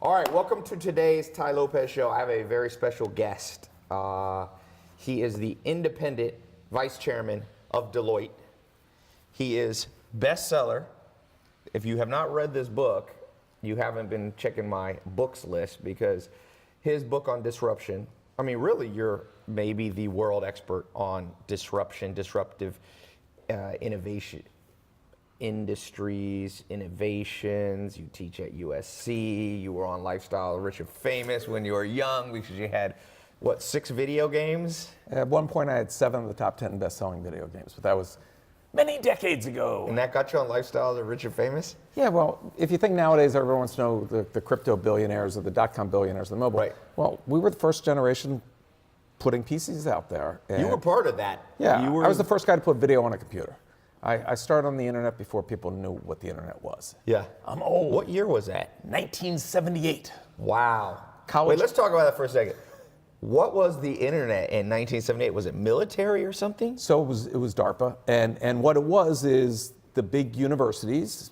All right, welcome to today's Tai Lopez show. I have a very special guest. He is the independent vice chairman of Deloitte. He is bestseller. If you have not read this book, you haven't been checking my books list, because his book on disruption, I mean, really, you're maybe the world expert on disruption, disruptive innovation, industries, innovations. You teach at USC. You were on Lifestyle Rich and Famous when you were young, because you had, what, 6 video games? At one point, I had 7 of the top 10 best-selling video games, but that was many decades ago. And that got you on Lifestyle Rich and Famous? Yeah, well, if you think nowadays everyone wants to know the crypto billionaires or the dot-com billionaires, the mobile. Right. Well, we were the first generation putting PCs out there. You were part of that. Yeah, I was the first guy to put video on a computer. I started on the internet before people knew what the internet was. Yeah. I'm old. What year was that? 1978. Wow. College. Wait, let's talk about that for a second. What was the internet in 1978? Was it military or something? So it was DARPA, and what it was is the big universities,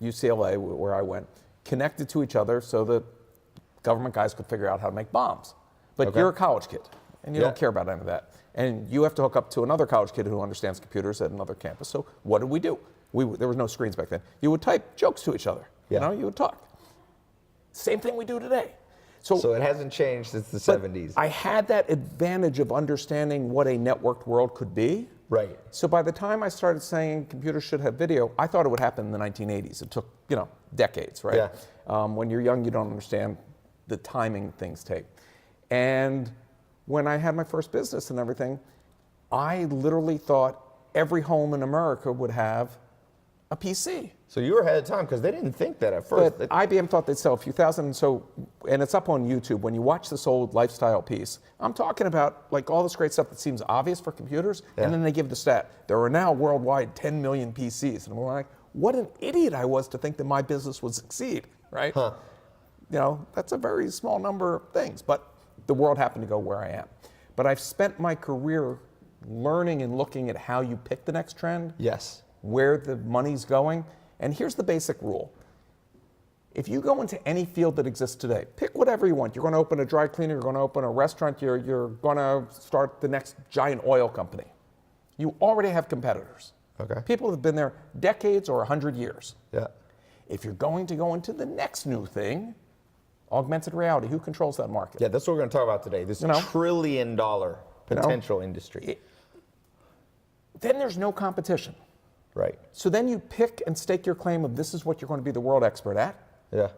UCLA, where I went, connected to each other so that government guys could figure out how to make bombs. But you're a college kid, and you don't care about any of that. And you have to hook up to another college kid who understands computers at another campus. So what did we do? There was no screens back then. You would type jokes to each other. You know, you would talk. Same thing we do today. So it hasn't changed since the 70s. I had that advantage of understanding what a networked world could be. Right. So by the time I started saying computers should have video, I thought it would happen in the 1980s. It took, decades, right? Yeah. When you're young, you don't understand the timing things take. And when I had my first business and everything, I literally thought every home in America would have a PC. So you were ahead of time, because they didn't think that at first. But IBM thought they'd sell a few thousand. And it's up on YouTube. When you watch this old lifestyle piece, I'm talking about like all this great stuff that seems obvious for computers, and then they give the stat. There are now worldwide 10 million PCs. And we're like, what an idiot I was to think that my business would succeed, right? Huh. That's a very small number of things, but the world happened to go where I am. But I've spent my career learning and looking at how you pick the next trend. Yes. Where the money's going. And here's the basic rule. If you go into any field that exists today, pick whatever you want. You're going to open a dry cleaner, you're going to open a restaurant, you're going to start the next giant oil company. You already have competitors. Okay. People have been there decades or 100 years. Yeah. If you're going to go into the next new thing, augmented reality, who controls that market? Yeah, that's what we're going to talk about today. This $1 trillion potential industry. Then there's no competition. Right. So then you pick and stake your claim of this is what you're going to be the world expert at. Yeah.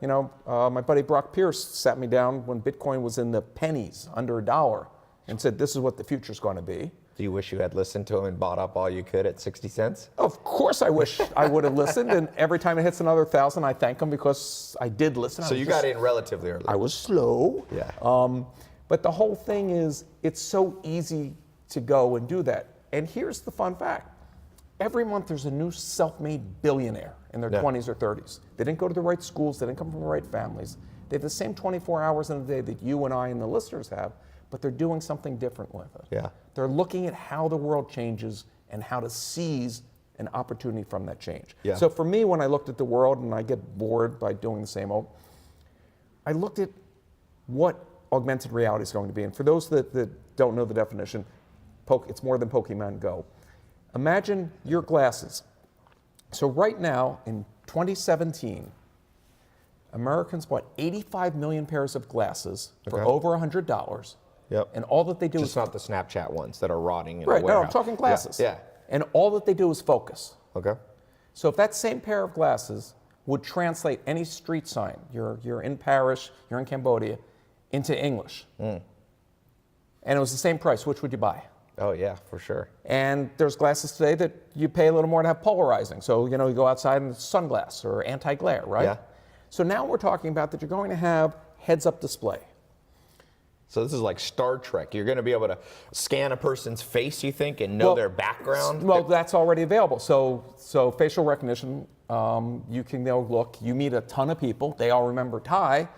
My buddy Brock Pierce sat me down when Bitcoin was in the pennies, under $1, and said, this is what the future's going to be. Do you wish you had listened to him and bought up all you could at 60 cents? Of course I wish I would have listened, and every time it hits another 1,000, I thank him because I did listen. So you got in relatively early. I was slow. Yeah. But the whole thing is, it's so easy to go and do that. And here's the fun fact. Every month there's a new self-made billionaire in their 20s or 30s. They didn't go to the right schools, they didn't come from the right families. They have the same 24 hours in a day that you and I and the listeners have, but they're doing something different with it. Yeah. They're looking at how the world changes and how to seize an opportunity from that change. Yeah. So for me, when I looked at the world, and I get bored by doing the same old, I looked at what augmented reality is going to be. And for those that don't know the definition, it's more than Pokemon Go. Imagine your glasses. So right now, in 2017, Americans bought 85 million pairs of glasses for over $100. Yep. And all that they do Just not the Snapchat ones that are rotting in a right, warehouse. no, I'm talking glasses. Yeah. And all that they do is focus. Okay. So if that same pair of glasses would translate any street sign, you're in Paris, you're in Cambodia, into English, and it was the same price, which would you buy? Oh yeah, for sure. And there's glasses today that you pay a little more to have polarizing. So, you go outside and it's sunglass or anti-glare, right? Yeah. So now we're talking about that you're going to have heads-up display. So this is like Star Trek. You're going to be able to scan a person's face, you think, and know their background? Well, that's already available. So facial recognition, you can look, you meet a ton of people, they all remember Tai,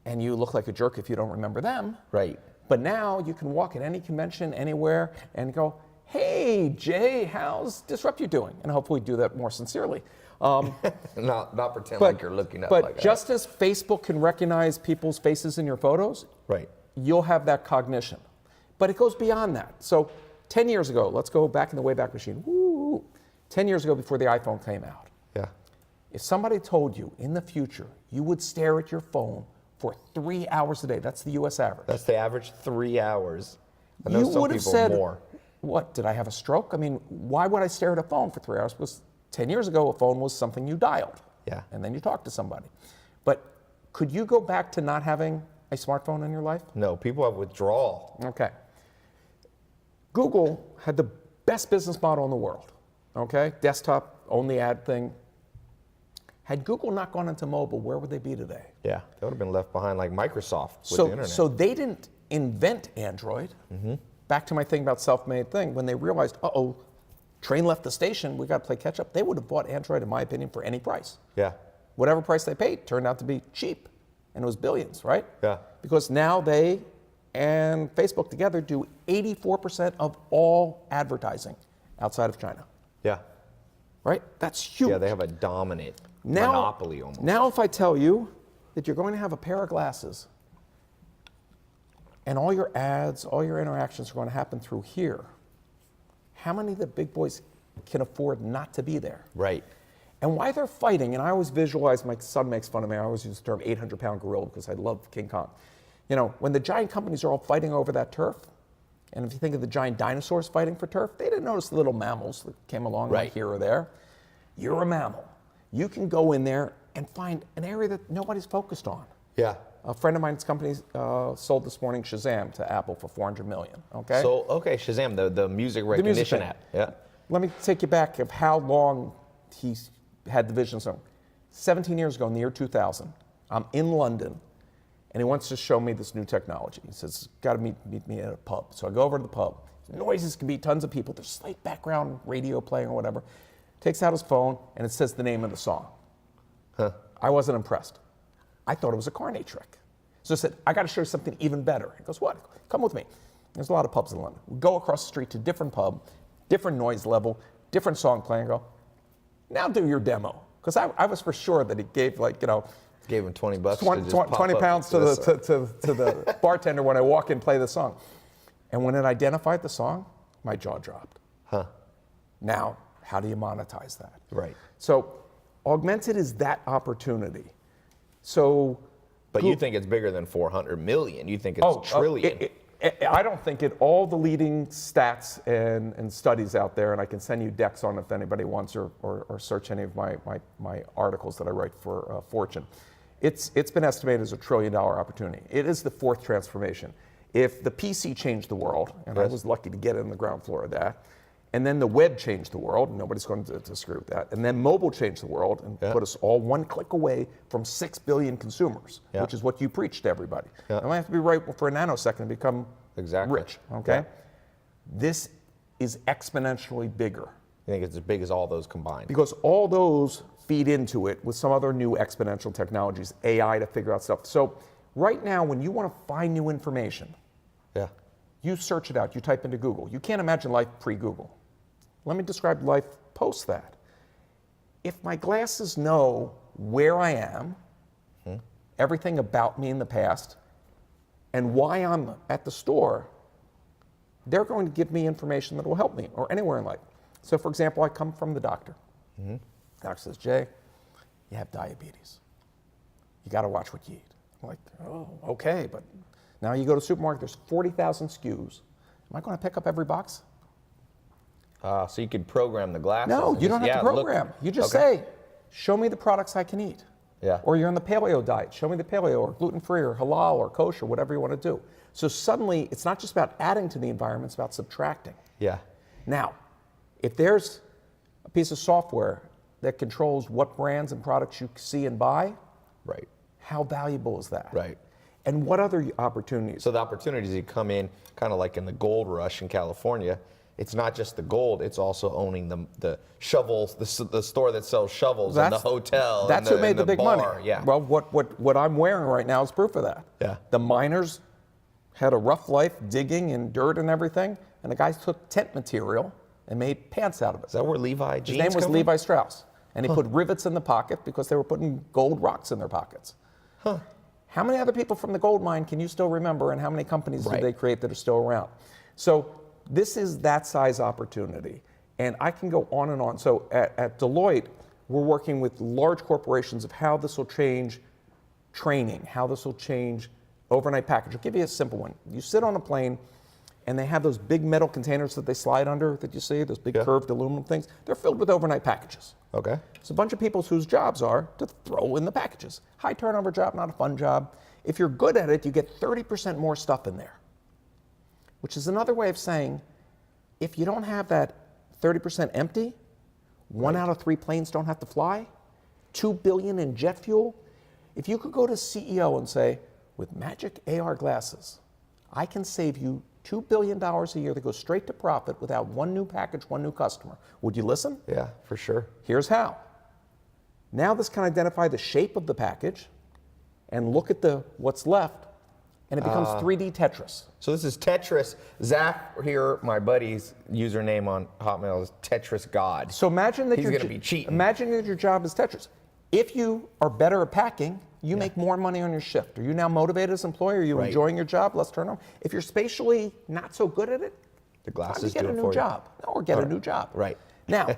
and you look like a jerk if you don't remember them. Right. But now you can walk at any convention, anywhere, and go, hey, Jay, how's Disrupt you doing? And hopefully do that more sincerely. Not pretend like you're looking up But like just as Facebook can recognize people's faces in your photos, right. you'll have that cognition. But it goes beyond that. So 10 years ago, let's go back in the Wayback Machine. Woo! 10 years ago before the iPhone came out. Yeah. If somebody told you in the future you would stare at your phone for 3 hours a day, that's the US average. That's the average 3 hours. I know You some would have people said, more. what, did I have a stroke? I mean, why would I stare at a phone for 3 hours? Because 10 years ago, a phone was something you dialed. Yeah. And then you talked to somebody. But could you go back to not having a smartphone in your life? No, people have withdrawal. Okay. Google had the best business model in the world. Okay? Desktop, only ad thing. Had Google not gone into mobile, where would they be today? Yeah, they would have been left behind like Microsoft with the internet. So they didn't invent Android. Back to my thing about self-made thing, when they realized, uh-oh, train left the station, we got to play catch up, they would have bought Android, in my opinion, for any price. Yeah. Whatever price they paid turned out to be cheap, and it was billions, right? Yeah. Because now they and Facebook together do 84% of all advertising outside of China, Yeah. right? That's huge. Yeah, they have a dominant monopoly almost. Now if I tell you that you're going to have a pair of glasses and all your ads, all your interactions are going to happen through here, how many of the big boys can afford not to be there? Right. And why they're fighting, and I always visualize, my son makes fun of me, I always use the term 800-pound gorilla because I love King Kong. You know, when the giant companies are all fighting over that turf, and if you think of the giant dinosaurs fighting for turf, they didn't notice the little mammals that came along like here or there. You're a mammal. You can go in there and find an area that nobody's focused on. Yeah. A friend of mine's company sold this morning Shazam to Apple for $400 million, okay? So, okay, Shazam, the music recognition thing. app. Yeah. Let me take you back of how long he's had the vision. So 17 years ago, in the year 2000, I'm in London, and he wants to show me this new technology. He says, got to meet me at a pub. So I go over to the pub. Noises can be tons of people. There's slight background radio playing or whatever. Takes out his phone, and it says the name of the song. Huh. I wasn't impressed. I thought it was a carny trick. So I said, I got to show you something even better. He goes, what? Come with me. There's a lot of pubs in London. We go across the street to different pub, different noise level, different song playing. I go, now do your demo. Because I was for sure that he gave Gave him $20 20 to just pop 20 up pounds to the bartender when I walk in and play the song. And when it identified the song, my jaw dropped. Huh. Now, how do you monetize that? Right. So Augmented is that opportunity. So, But you think it's bigger than 400 million. You think it's trillion. I don't think it. All the leading stats and studies out there, and I can send you decks on it if anybody wants, or search any of my articles that I write for Fortune. It's been estimated as $1 trillion opportunity. It is the fourth transformation. If the PC changed the world, and I was lucky to get in the ground floor of that, and then the web changed the world, and nobody's going to screw with that, and then mobile changed the world and put us all one click away from 6 billion consumers, which is what you preach to everybody. I might have to be right for a nanosecond to become rich, okay? Yeah. This is exponentially bigger. You think it's as big as all those combined? Because all those feed into it with some other new exponential technologies, AI to figure out stuff. So right now, when you want to find new information, you search it out, you type into Google. You can't imagine life pre-Google. Let me describe life post that. If my glasses know where I am, everything about me in the past, and why I'm at the store, they're going to give me information that will help me, or anywhere in life. So for example, I come from the doctor. Doctor says, Jay, you have diabetes. You got to watch what you eat. I'm like, oh, okay, but now you go to the supermarket, there's 40,000 SKUs. Am I going to pick up every box? So you could program the glasses. No, you don't have to program. You just say, show me the products I can eat. Yeah. Or you're on the paleo diet. Show me the paleo, or gluten-free, or halal, or kosher, whatever you want to do. So suddenly, it's not just about adding to the environment, it's about subtracting. Yeah. Now, if there's a piece of software that controls what brands and products you see and buy, how valuable is that? Right. And what other opportunities? So the opportunities you come in, kind of like in the gold rush in California, it's not just the gold, it's also owning the shovels, the store that sells shovels, and the hotel. That's and who made the big bar. money. Yeah. Well, what I'm wearing right now is proof of that. Yeah. The miners had a rough life digging in dirt and everything, and the guys took tent material and made pants out of it. Is that where Levi jeans His name was come Levi Strauss. And he put rivets in the pocket because they were putting gold rocks in their pockets. How many other people from the gold mine can you still remember, and how many companies did they create that are still around? So this is that size opportunity. And I can go on and on. So at Deloitte, we're working with large corporations of how this will change training, how this will change overnight package. I'll give you a simple one. You sit on a plane, and they have those big metal containers that they slide under that you see, those big curved aluminum things. They're filled with overnight packages. Okay. It's a bunch of people whose jobs are to throw in the packages. High turnover job, not a fun job. If you're good at it, you get 30% more stuff in there, which is another way of saying, if you don't have that 30% empty, 1 out of 3 planes don't have to fly, $2 billion in jet fuel. If you could go to CEO and say, with magic AR glasses, I can save you $2 billion a year that goes straight to profit without one new package, one new customer. Would you listen? Yeah, for sure. Here's how. Now this can identify the shape of the package and look at what's left, and it becomes 3D Tetris. So this is Tetris. Zach here, my buddy's username on Hotmail is Tetris God. So imagine that he's going to be cheating. Imagine that your job is Tetris. If you are better at packing, you make more money on your shift. Are you now motivated as an employer? Are you enjoying your job? Less turnover. If you're spatially not so good at it, the glasses get do a it new for job. No, or get a new job. Right. Now,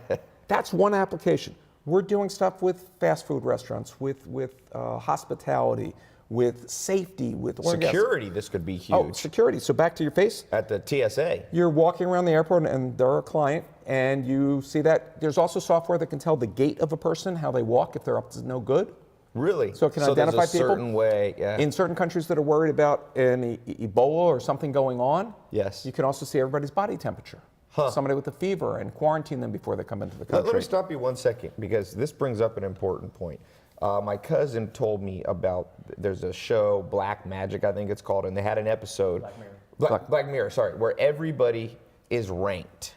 that's one application. We're doing stuff with fast food restaurants, with hospitality, with safety, with oil and gas. Security. This could be huge. Oh, security. So back to your face. At the TSA. You're walking around the airport and they're a client, and you see that there's also software that can tell the gait of a person, how they walk, if they're up to no good. Really? So it can identify there's a people certain way, in certain countries that are worried about an Ebola or something going on. Yes. You can also see everybody's body temperature. Somebody with a fever, and quarantine them before they come into the country. Let me stop you 1 second, because this brings up an important point. My cousin told me about, there's a show, Black Magic, I think it's called, and they had an episode. Black Mirror. Black Mirror, sorry, where everybody is ranked,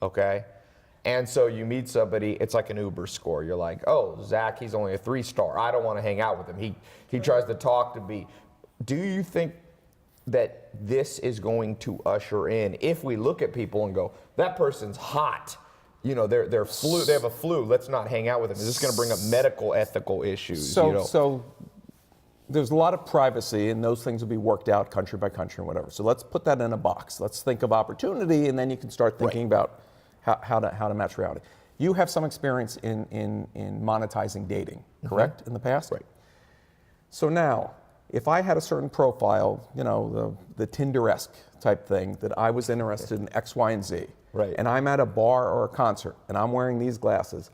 okay? And so you meet somebody, it's like an Uber score. You're like, oh, Zach, he's only a 3-star. I don't want to hang out with him. He tries to talk to me. Do you think that this is going to usher in, if we look at people and go, that person's hot, you know, they have a flu, let's not hang out with them. Is this going to bring up medical ethical issues? So there's a lot of privacy, and those things will be worked out country by country and whatever. So let's put that in a box. Let's think of opportunity, and then you can start thinking about how to match reality. You have some experience in monetizing dating, correct, in the past? Right. So now, if I had a certain profile, you know, the Tinder-esque type thing, that I was interested in X, Y, and Z, right, and I'm at a bar or a concert, and I'm wearing these glasses,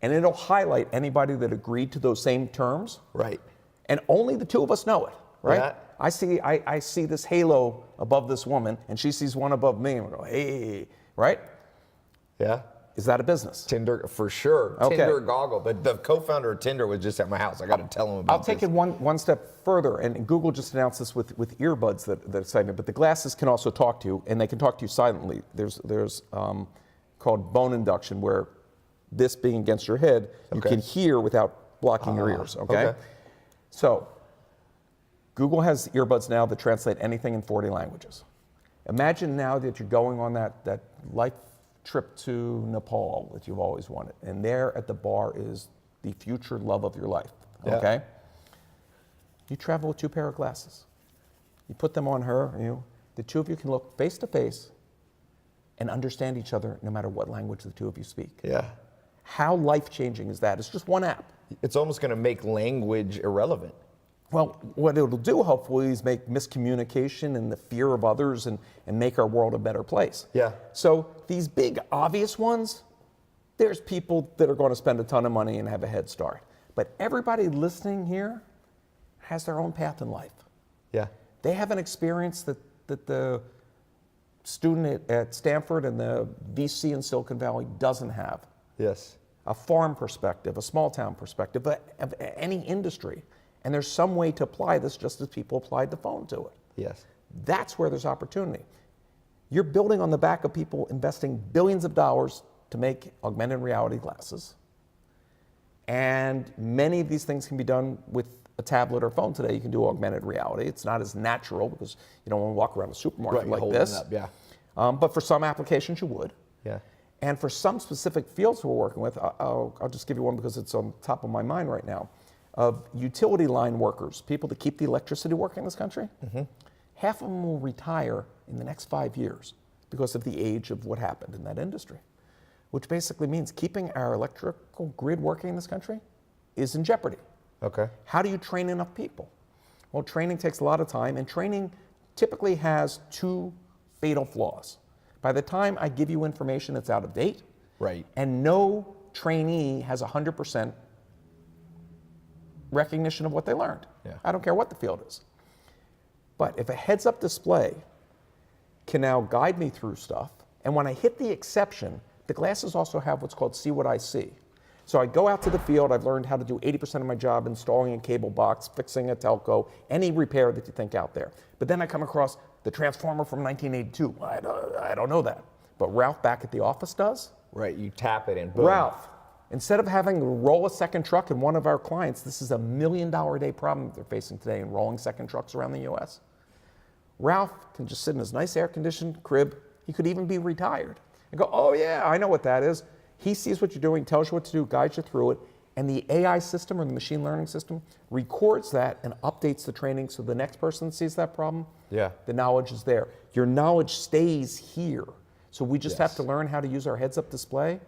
and it'll highlight anybody that agreed to those same terms, right, and only the two of us know it, right? Yeah. I see this halo above this woman, and she sees one above me, and we go, hey, right? Yeah. Is that a business? Tinder, for sure. Okay. Tinder goggle. The co-founder of Tinder was just at my house. I got to tell him about I'll take it one step further, and Google just announced this with earbuds that excite me, but the glasses can also talk to you, and they can talk to you silently. There's called bone induction, where this being against your head, you can hear without blocking your ears, okay? So Google has earbuds now that translate anything in 40 languages. Imagine now that you're going on that life trip to Nepal that you've always wanted, and there at the bar is the future love of your life, okay? You travel with 2 pair of glasses. You put them on her, the two of you can look face to face and understand each other no matter what language the two of you speak. Yeah. How life-changing is that? It's just one app. It's almost going to make language irrelevant. Well, what it'll do, hopefully, is make miscommunication and the fear of others and make our world a better place. Yeah. So these big, obvious ones, there's people that are going to spend a ton of money and have a head start. But everybody listening here has their own path in life. Yeah. They have an experience that the student at Stanford and the VC in Silicon Valley doesn't have. Yes. A farm perspective, a small town perspective, of any industry. And there's some way to apply this just as people applied the phone to it. Yes. That's where there's opportunity. You're building on the back of people investing billions of dollars to make augmented reality glasses. And many of these things can be done with a tablet or phone today. You can do augmented reality. It's not as natural because you don't want to walk around a supermarket like holding this. It up, yeah. But for some applications, you would. Yeah. And for some specific fields we're working with, I'll just give you one because it's on top of my mind right now, of utility line workers, people that keep the electricity working in this country, half of them will retire in the next 5 years because of the age of what happened in that industry, which basically means keeping our electrical grid working in this country is in jeopardy. Okay. How do you train enough people? Well, training takes a lot of time, and training typically has 2 fatal flaws. By the time I give you information that's out of date, Right. and no trainee has 100% recognition of what they learned. Yeah. I don't care what the field is. But if a heads-up display can now guide me through stuff, and when I hit the exception, the glasses also have what's called see what I see. So I go out to the field, I've learned how to do 80% of my job installing a cable box, fixing a telco, any repair that you think out there. But then I come across the transformer from 1982. I don't know that. But Ralph back at the office does. Right, you tap it and boom. Ralph, instead of having to roll a second truck, and one of our clients, this is $1 million a day problem that they're facing today in rolling second trucks around the US. Ralph can just sit in his nice air-conditioned crib. He could even be retired and go, oh yeah, I know what that is. He sees what you're doing, tells you what to do, guides you through it, and the AI system or the machine learning system records that and updates the training so the next person that sees that problem, the knowledge is there. Your knowledge stays here. So we just have to learn how to use our heads-up display.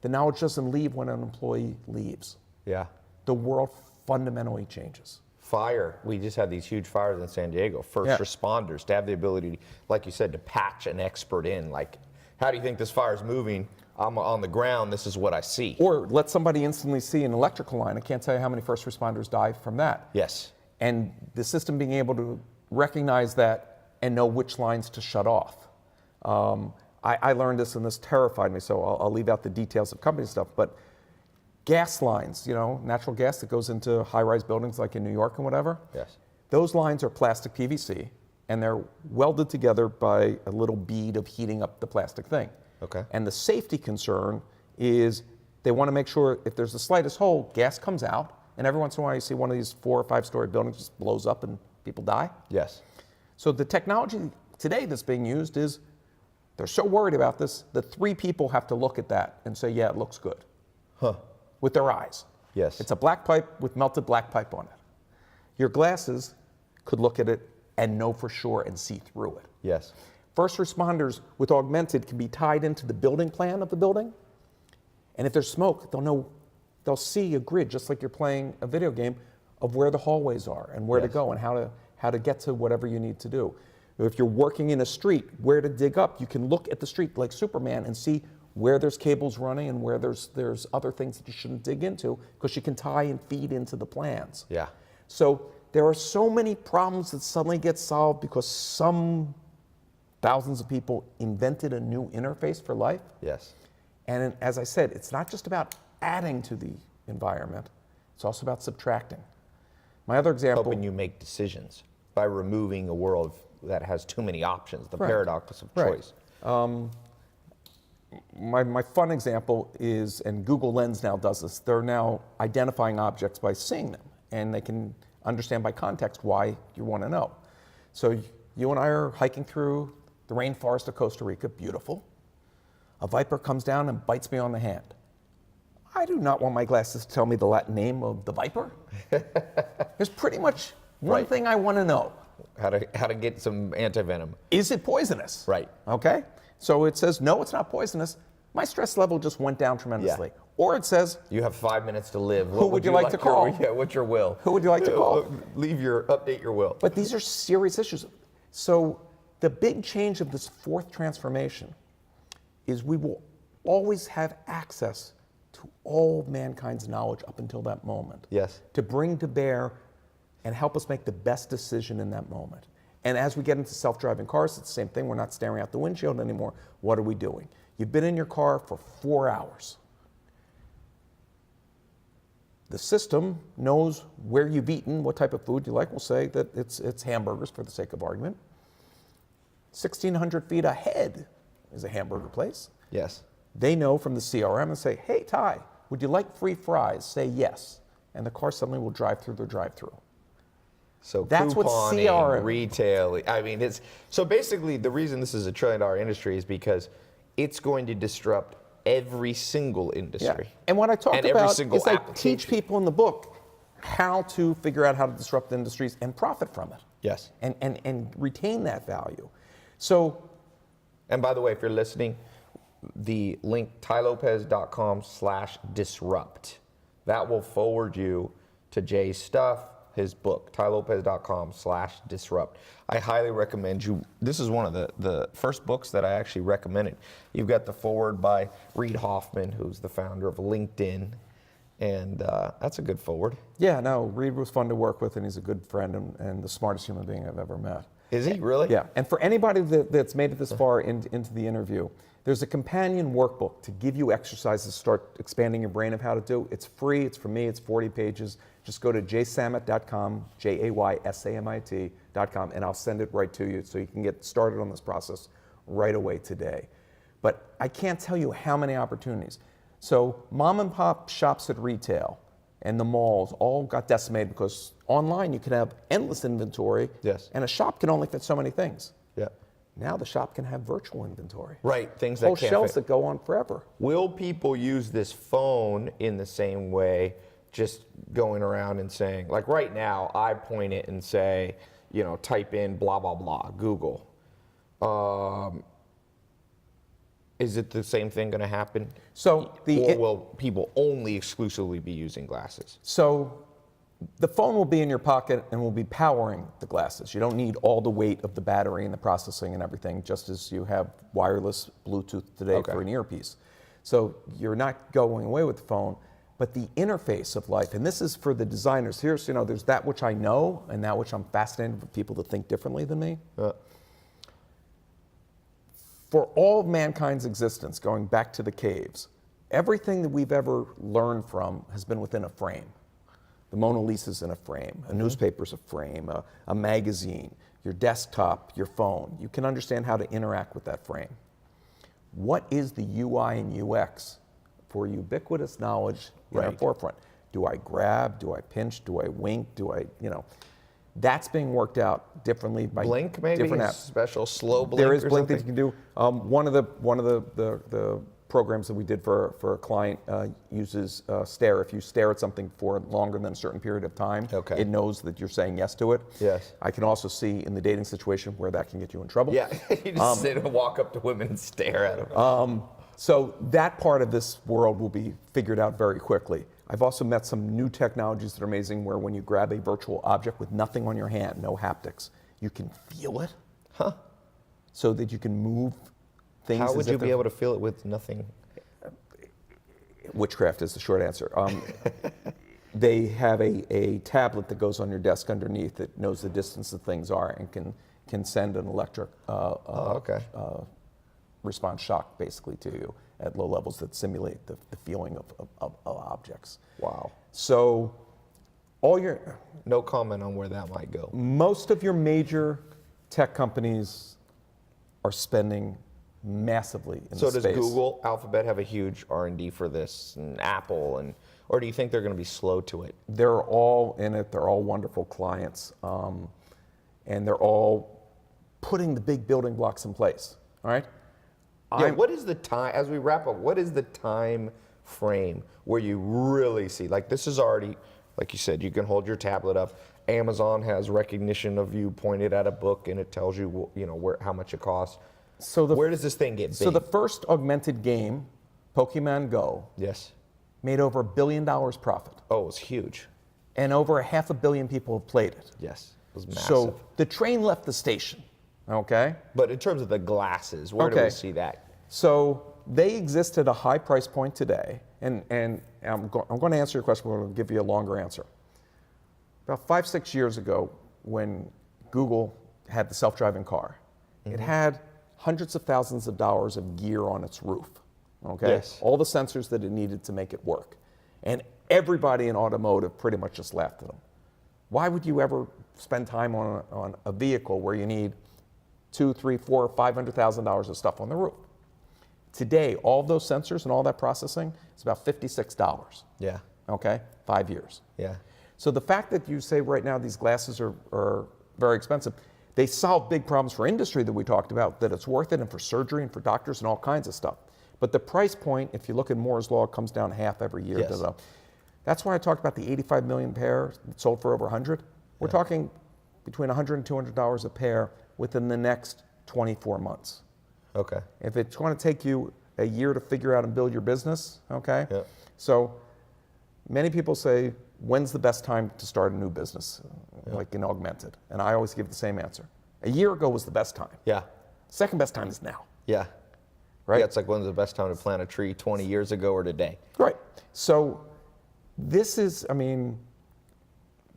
The knowledge doesn't leave when an employee leaves. Yeah. The world fundamentally changes. Fire. We just had these huge fires in San Diego. First responders to have the ability, like you said, to patch an expert in. Like, how do you think this fire is moving? I'm on the ground. This is what I see. Or let somebody instantly see an electrical line. I can't tell you how many first responders die from that. Yes. And the system being able to recognize that and know which lines to shut off. I learned this, and this terrified me, so I'll leave out the details of company stuff, but gas lines, you know, natural gas that goes into high-rise buildings like in New York and whatever. Yes. Those lines are plastic PVC, and they're welded together by a little bead of heating up the plastic thing. Okay. And the safety concern is they want to make sure if there's the slightest hole, gas comes out, and every once in a while you see one of these 4 or 5-story buildings just blows up and people die. Yes. So the technology today that's being used is they're so worried about this that 3 people have to look at that and say, yeah, it looks good. Huh. With their eyes. Yes. It's a black pipe with melted black pipe on it. Your glasses could look at it and know for sure and see through it. Yes. First responders with Augmented can be tied into the building plan of the building. And if there's smoke, they'll see a grid, just like you're playing a video game, of where the hallways are and where to go and how to get to whatever you need to do. If you're working in a street, where to dig up, you can look at the street like Superman and see where there's cables running and where there's other things that you shouldn't dig into, because you can tie and feed into the plans. Yeah. So there are so many problems that suddenly get solved because some thousands of people invented a new interface for life. Yes. And as I said, it's not just about adding to the environment, it's also about subtracting. My other example. Helping you make decisions by removing a world that has too many options, the paradox of choice. My fun example is, and Google Lens now does this, they're now identifying objects by seeing them, and they can understand by context why you want to know. So you and I are hiking through the rainforest of Costa Rica, beautiful. A viper comes down and bites me on the hand. I do not want my glasses to tell me the Latin name of the viper. There's pretty much one thing I want to know. How to get some antivenom. Is it poisonous? Right. Okay. So it says, no, it's not poisonous. My stress level just went down tremendously. Yeah. Or it says, You have 5 minutes to live. Who would you like to call? What's your will? Who would you like to call? Update your will. But these are serious issues. So the big change of this 4th transformation is we will always have access to all mankind's knowledge up until that moment. Yes. To bring to bear and help us make the best decision in that moment. And as we get into self-driving cars, it's the same thing. We're not staring out the windshield anymore. What are we doing? You've been in your car for 4 hours. The system knows where you've eaten, what type of food you like. We'll say that it's hamburgers for the sake of argument. 1,600 feet ahead is a hamburger place. Yes. They know from the CRM and say, hey, Tai, would you like free fries? Say yes. And the car suddenly will drive through their drive-through. So that's what couponing, CRM. retail. I mean, it's so basically the reason this is a $1 trillion industry is because it's going to disrupt every single industry. And what I talk And every about single is I application. teach people in the book how to figure out how to disrupt industries and profit from it. Yes. And retain that value. So, And by the way, if you're listening, the link tailopez.com/disrupt. That will forward you to Jay's stuff, his book, tailopez.com/disrupt. I highly recommend you. This is one of the first books that I actually recommended. You've got the forward by Reid Hoffman, who's the founder of LinkedIn. And that's a good forward. yeah, no, Reid was fun to work with, and he's a good friend and the smartest human being I've ever met. Is he really? Yeah, and for anybody that's made it this far into the interview, there's a companion workbook to give you exercises to start expanding your brain of how to do. It's free, it's for me, it's 40 pages. Just go to jsamit.com, JAYSAMIT.com, and I'll send it right to you so you can get started on this process right away today. But I can't tell you how many opportunities. So mom and pop shops at retail and the malls all got decimated because online you can have endless inventory, Yes. and a shop can only fit so many things. Yeah. Now the shop can have virtual inventory. Right, things that Whole can't shelves fit. that go on forever. Will people use this phone in the same way, just going around and saying, like right now, I point it and say, type in blah, blah, blah, Google. Is it the same thing going to happen? So Or will people only exclusively be using glasses? So the phone will be in your pocket and will be powering the glasses. You don't need all the weight of the battery and the processing and everything, just as you have wireless Bluetooth today Okay. for an earpiece. So you're not going away with the phone, but the interface of life, and this is for the designers. Here's, there's that which I know and that which I'm fascinated with people that think differently than me. For all of mankind's existence, going back to the caves, everything that we've ever learned from has been within a frame. The Mona Lisa's in a frame, a newspaper's a frame, a magazine, your desktop, your phone. You can understand how to interact with that frame. What is the UI and UX for ubiquitous knowledge in our Right. forefront? Do I grab? Do I pinch? Do I wink? Do I, that's being worked out differently by Blink, maybe? different apps. Special slow blink There is or blink that you something? can do. One of the programs that we did for a client uses stare. If you stare at something for longer than a certain period of time, Okay. it knows that you're saying yes to it. Yes. I can also see in the dating situation where that can get you in trouble. Yeah, you just sit and walk up to women and stare at them. So that part of this world will be figured out very quickly. I've also met some new technologies that are amazing where when you grab a virtual object with nothing on your hand, no haptics, you can feel it. Huh. So that you can move things. How as would if you be they're- able to feel it with nothing? Witchcraft is the short answer. They have a tablet that goes on your desk underneath that knows the distance that things are and can send an electric Okay. response shock basically to you at low levels that simulate the feeling of objects. Wow. So No comment on where that might go. most of your major tech companies are spending massively in So this does space. Google, Alphabet have a huge R&D for this, and Apple, or do you think they're going to be slow to it? They're all in it. They're all wonderful clients. And they're all putting the big building blocks in place. All right? Yeah, what is the time, as we wrap up, what is the time frame where you really see, like this is already, like you said, you can hold your tablet up. Amazon has recognition of you pointed at a book and it tells you, how much it costs. So Where does this thing get big? So the first augmented game, Pokemon Go, Yes. made over $1 billion profit. Oh, it's huge. And over 500 million people have played it. Yes. It was massive. So the train left the station. Okay? But in terms of the glasses, where do Okay. we see that? So they exist at a high price point today, and I'm going to answer your question, but I'm going to give you a longer answer. About 5-6 years ago, when Google had the self-driving car, it had hundreds of thousands of dollars of gear on its roof. Okay, Yes. all the sensors that it needed to make it work, and everybody in automotive pretty much just laughed at them. Why would you ever spend time on a vehicle where you need $200,000, $300,000, $400,000, $500,000 of stuff on the roof? Today, all of those sensors and all that processing is about $56. Yeah. Okay, 5 years. Yeah. So the fact that you say right now these glasses are very expensive, they solve big problems for industry that we talked about, that it's worth it, and for surgery and for doctors and all kinds of stuff. But the price point, if you look at Moore's Law, comes down half every year. Yes. That's why I talked about the 85 million pair that sold for over 100. We're talking between $100 and $200 a pair within the next 24 months. Okay. If it's going to take you a year to figure out and build your business, okay? Yep. So many people say, when's the best time to start a new business, like in Augmented? And I always give the same answer. A year ago was the best time. Yeah. Second best time is now. Yeah. Right? Yeah, it's like when's the best time to plant a tree, 20 years ago or today? Right. So this is, I mean,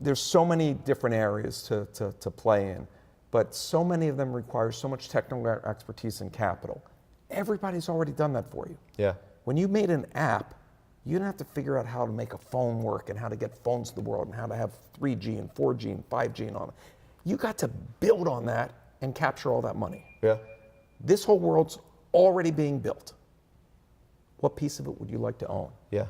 there's so many different areas to play in, but so many of them require so much technical expertise and capital. Everybody's already done that for you. Yeah. When you made an app, you didn't have to figure out how to make a phone work and how to get phones to the world and how to have 3G and 4G and 5G and all that. You got to build on that and capture all that money. Yeah. This whole world's already being built. What piece of it would you like to own? Yeah.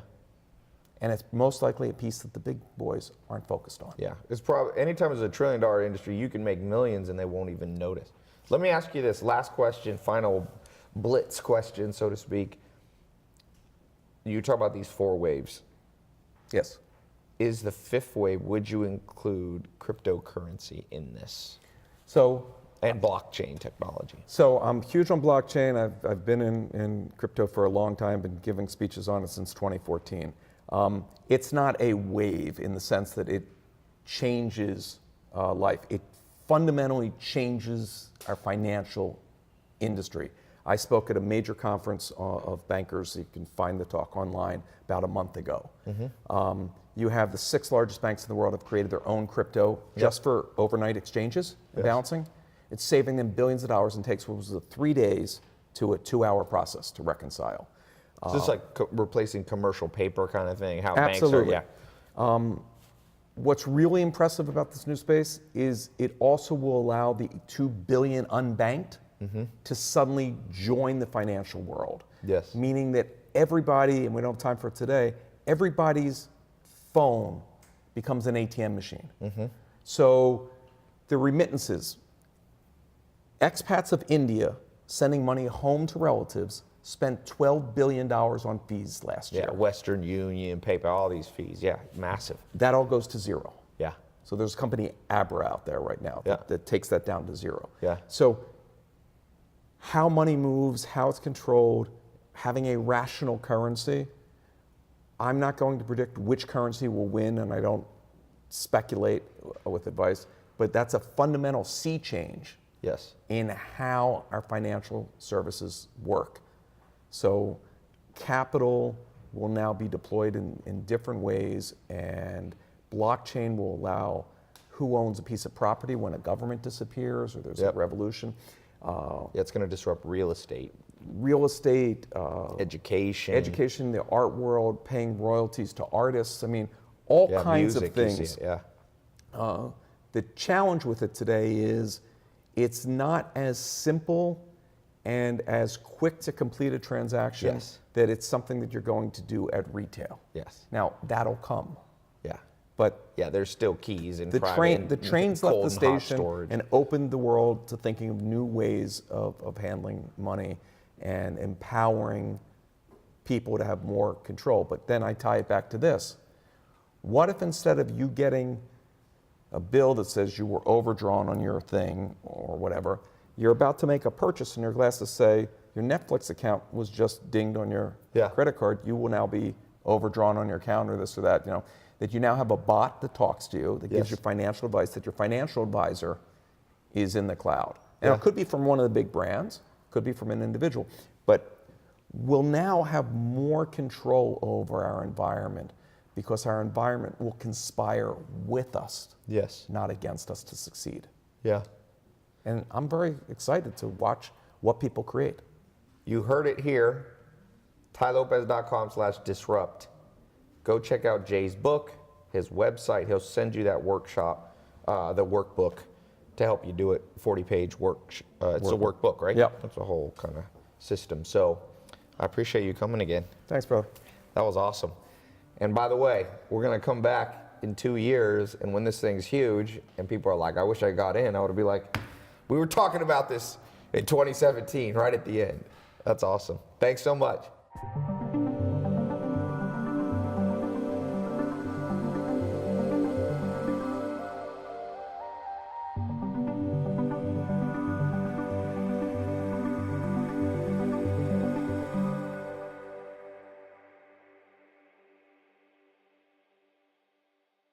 And it's most likely a piece that the big boys aren't focused on. Yeah. It's probably, anytime it's $1 trillion industry, you can make millions and they won't even notice. Let me ask you this last question, final blitz question, so to speak. You talk about these 4 waves. Yes. Is the 5th wave, would you include cryptocurrency in this? So, and blockchain technology? So I'm huge on blockchain. I've been in crypto for a long time, been giving speeches on it since 2014. It's not a wave in the sense that it changes life. It fundamentally changes our financial industry. I spoke at a major conference of bankers, you can find the talk online, about a month ago. You have the 6 largest banks in the world have created their own crypto just for overnight exchanges and balancing. It's saving them billions of dollars and takes what was 3 days to a 2-hour process to reconcile. Is this like replacing commercial paper kind of thing? How Absolutely. banks are, yeah. What's really impressive about this new space is it also will allow the 2 billion unbanked to suddenly join the financial world. Yes. Meaning that everybody, and we don't have time for it today, everybody's phone becomes an ATM machine. So the remittances, expats of India sending money home to relatives spent $12 billion on fees last year. Yeah, Western Union, PayPal, all these fees. Yeah, massive. That all goes to zero. Yeah. So there's a company, Abra, out there right now that takes that down to zero. Yeah. So how money moves, how it's controlled, having a rational currency, I'm not going to predict which currency will win, and I don't speculate with advice, but that's a fundamental sea change in how our financial services work. So capital will now be deployed in different ways, and blockchain will allow who owns a piece of property when a government disappears or there's a revolution. It's going to disrupt real estate. Real estate, education, the art world, paying royalties to artists. I mean, all kinds music, of things. you see it, The challenge with it today is it's not as simple and as quick to complete a transaction that it's something that you're going to do at retail. Now, that'll come. But there's still keys and the trains left the station and opened the world to thinking of new ways of handling money and empowering people to have more control. But then I tie it back to this. What if instead of you getting a bill that says you were overdrawn on your thing or whatever, you're about to make a purchase and your glasses say your Netflix account was just dinged on your credit card, you will now be overdrawn on your account or this or that, that you now have a bot that talks to you, that gives you financial advice, that your financial advisor is in the cloud. And it could be from one of the big brands, could be from an individual, but we'll now have more control over our environment because our environment will conspire with us, not against us to succeed. And I'm very excited to watch what people create. You heard it here, tailopez.com/disrupt. Go check out Jay's book, his website. He'll send you that workshop, the workbook, to help you do it. 40-page work. It's a workbook, right? Yep. It's a whole kind of system. So I appreciate you coming again. Thanks, brother. That was awesome. And by the way, we're going to come back in 2 years, and when this thing's huge, and people are like, I wish I got in, I would be like, we were talking about this in 2017, right at the end. That's awesome. Thanks so much.